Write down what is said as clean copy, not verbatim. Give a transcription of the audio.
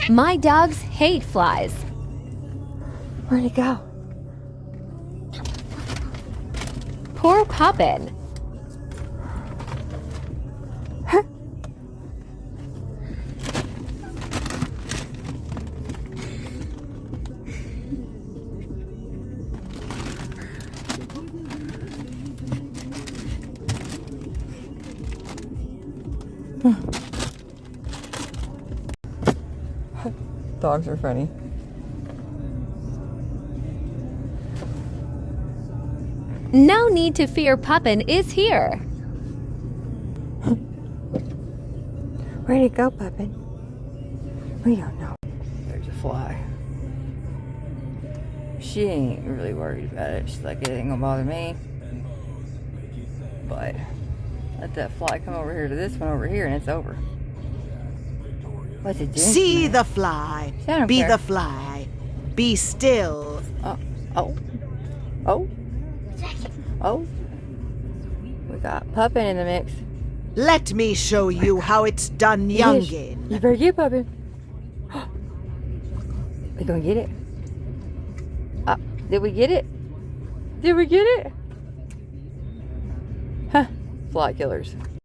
My dogs hate flies. Where'd he go? Poor Puppin. Dogs are funny. No need to fear, Puppin is here. Where'd he go, Puppin? We don't know. There's a fly. She ain't really worried about it. She's like, it ain't gonna bother me. But let that fly come over here to this one over here and it's over. What's it doing? See the fly. Be care. the fly. Be still. Oh. We got Puppin in the mix. Let me show you how it's done, youngin. You better get Puppin. We gonna get it? Did we get it? Did we get it? Huh. Fly killers.